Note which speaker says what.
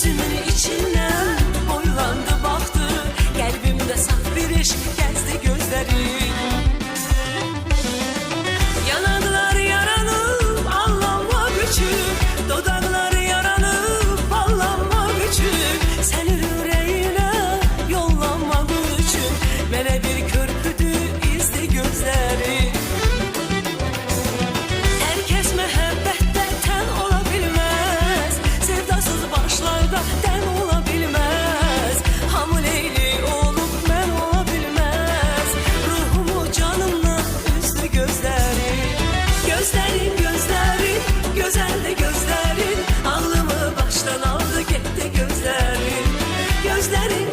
Speaker 1: Gözümün içinden boylandı baktı, kalbimde saf bir eşk gezdi gözlerin. Yanaklar yaranıp anlamak için, dodaklar yaranıp anlamak için, senin yüreğine yollamak için, mene bir körpüdü izli gözlerin. Herkes mehabbette ten olabilmez, sevdasız başlarda den olabilmez. Hamı Leyli olup men olabilmez, ruhumu canımla üzdü gözlerin. Gözlerin, gözlerin, güzel de gözlerin, aklımı baştan aldı gitti gözlerin. Gözlerin,